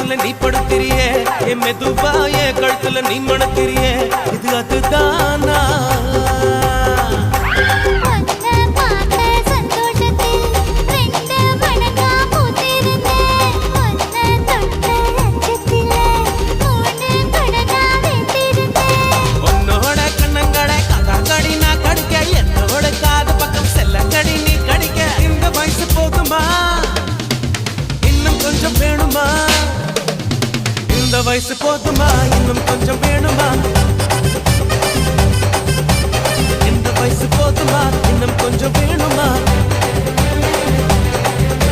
பக்கத்துல நீ படுத்திரியே என் மெதுவா என் கழுத்துல நீ மணத்திரியே இது அதுதானா இந்த வயசு போதுமா இன்னும் கொஞ்சம் வேணுமா இந்த வயசு போதுமா இன்னும் கொஞ்சம் வேணுமா